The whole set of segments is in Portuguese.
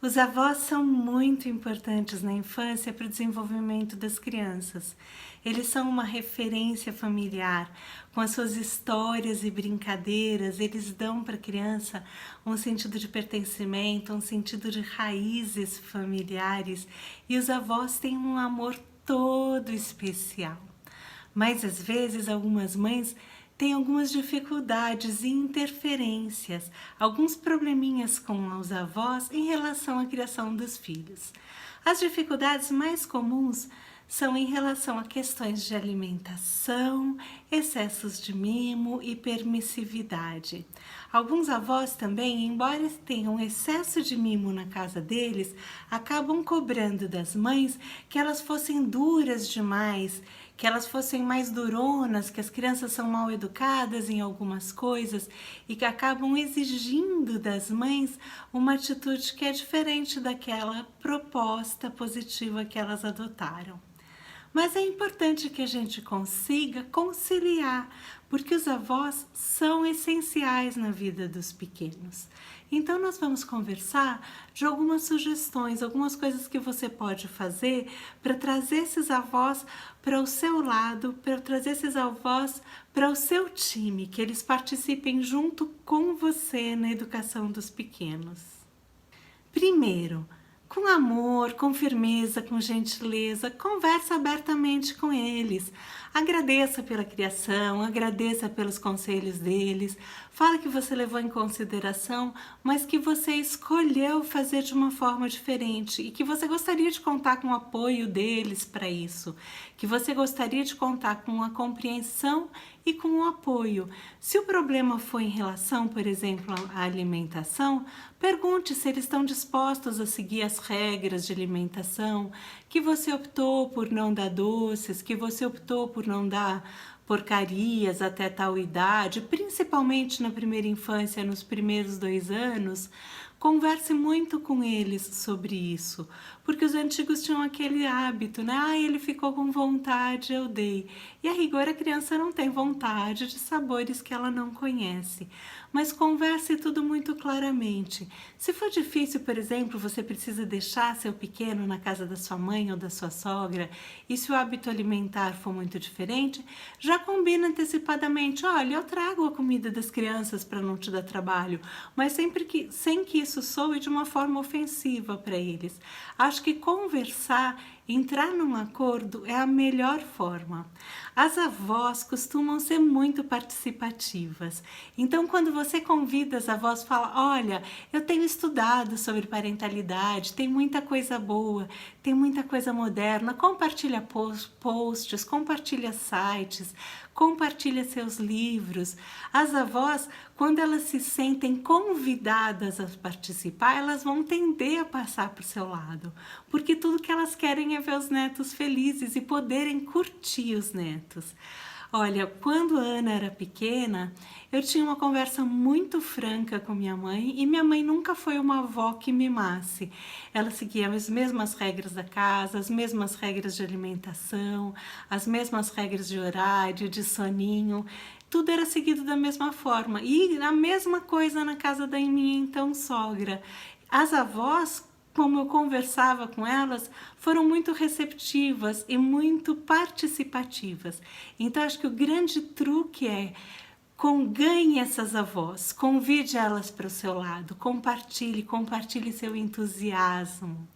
Os avós são muito importantes na infância para o desenvolvimento das crianças. Eles são uma referência familiar, com as suas histórias e brincadeiras, eles dão para a criança um sentido de pertencimento, um sentido de raízes familiares, e os avós têm um amor todo especial. Mas às vezes algumas mães têm algumas dificuldades e interferências, alguns probleminhas com os avós em relação à criação dos filhos. As dificuldades mais comuns são em relação a questões de alimentação, excessos de mimo e permissividade. Alguns avós também, embora tenham excesso de mimo na casa deles, acabam cobrando das mães que elas fossem duras demais, que elas fossem mais duronas, que as crianças são mal educadas em algumas coisas e que acabam exigindo das mães uma atitude que é diferente daquela proposta positiva que elas adotaram. Mas é importante que a gente consiga conciliar, porque os avós são essenciais na vida dos pequenos. Então nós vamos conversar de algumas sugestões, algumas coisas que você pode fazer para trazer esses avós para o seu lado, para trazer esses avós para o seu time, que eles participem junto com você na educação dos pequenos. Primeiro, com amor, com firmeza, com gentileza, conversa abertamente com eles. Agradeça pela criação, agradeça pelos conselhos deles. Fala que você levou em consideração, mas que você escolheu fazer de uma forma diferente e que você gostaria de contar com o apoio deles para isso. Que você gostaria de contar com a compreensão e com o apoio. Se o problema for em relação, por exemplo, à alimentação, pergunte se eles estão dispostos a seguir as regras de alimentação, que você optou por não dar doces, que você optou por não dar porcarias até tal idade, principalmente na primeira infância, nos primeiros 2 anos. Converse muito com eles sobre isso, porque os antigos tinham aquele hábito, né? Ah, ele ficou com vontade, eu dei. E a rigor a criança não tem vontade de sabores que ela não conhece. Mas converse tudo muito claramente. Se for difícil, por exemplo, você precisa deixar seu pequeno na casa da sua mãe ou da sua sogra, e se o hábito alimentar for muito diferente, já combina antecipadamente. Olha, eu trago a comida das crianças para não te dar trabalho, mas sem que isso soe de uma forma ofensiva para eles. Acho que conversar, entrar num acordo é a melhor forma. As avós costumam ser muito participativas. Então, quando você convida as avós, fala: olha, eu tenho estudado sobre parentalidade, tem muita coisa boa, tem muita coisa moderna, compartilha posts, compartilha sites, compartilha seus livros. As avós, quando elas se sentem convidadas a participar, elas vão tender a passar para o seu lado, porque tudo que elas querem é ver os netos felizes e poderem curtir os netos. Olha, quando a Ana era pequena, eu tinha uma conversa muito franca com minha mãe e minha mãe nunca foi uma avó que mimasse. Ela seguia as mesmas regras da casa, as mesmas regras de alimentação, as mesmas regras de horário, de soninho. Tudo era seguido da mesma forma. E a mesma coisa na casa da minha então sogra. As avós, como eu conversava com elas, foram muito receptivas e muito participativas. Então, acho que o grande truque é ganhe essas avós, convide elas para o seu lado, compartilhe seu entusiasmo.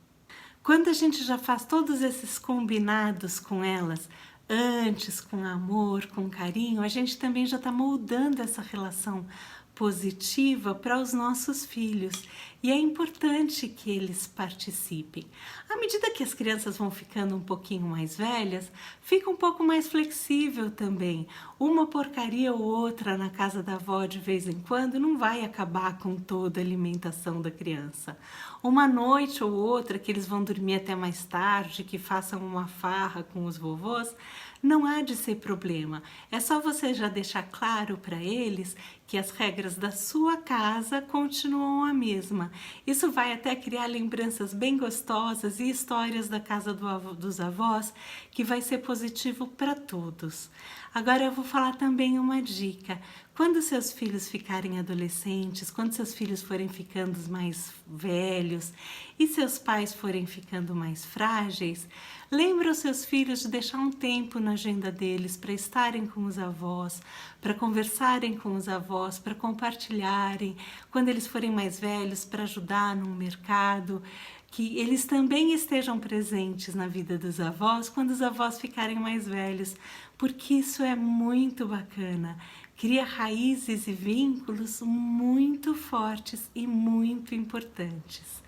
Quando a gente já faz todos esses combinados com elas, antes, com amor, com carinho, a gente também já está moldando essa relação positiva para os nossos filhos, e é importante que eles participem. À medida que as crianças vão ficando um pouquinho mais velhas, fica um pouco mais flexível também. Uma porcaria ou outra na casa da avó de vez em quando não vai acabar com toda a alimentação da criança. Uma noite ou outra que eles vão dormir até mais tarde, que façam uma farra com os vovôs, não há de ser problema. É só você já deixar claro para eles que as regras da sua casa continuam a mesma. Isso vai até criar lembranças bem gostosas e histórias da casa dos avós, que vai ser positivo para todos. Agora eu vou falar também uma dica. Quando seus filhos ficarem adolescentes, quando seus filhos forem ficando mais velhos e seus pais forem ficando mais frágeis, lembra os seus filhos de deixar um tempo na agenda deles para estarem com os avós, para conversarem com os avós, para compartilharem, quando eles forem mais velhos, para ajudar no mercado, que eles também estejam presentes na vida dos avós quando os avós ficarem mais velhos, porque isso é muito bacana. Cria raízes e vínculos muito fortes e muito importantes.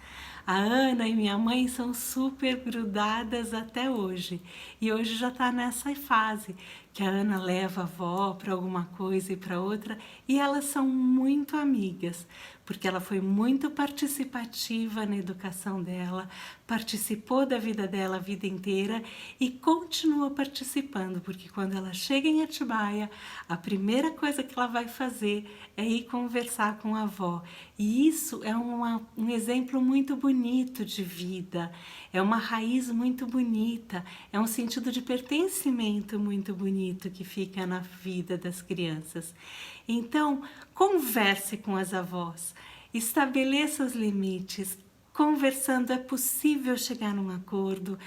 A Ana e minha mãe são super grudadas até hoje. E hoje já está nessa fase que a Ana leva a avó para alguma coisa e para outra. E elas são muito amigas, porque ela foi muito participativa na educação dela, participou da vida dela a vida inteira e continua participando, porque quando ela chega em Atibaia, a primeira coisa que ela vai fazer é ir conversar com a avó. E isso é um exemplo muito bonito de vida, é uma raiz muito bonita, é um sentido de pertencimento muito bonito que fica na vida das crianças. Então, converse com as avós, estabeleça os limites. Conversando é possível chegar num acordo.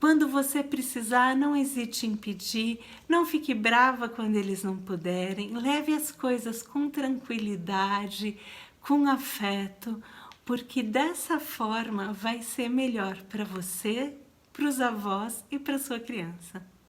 Quando você precisar, não hesite em pedir, não fique brava quando eles não puderem, leve as coisas com tranquilidade, com afeto, porque dessa forma vai ser melhor para você, para os avós e para sua criança.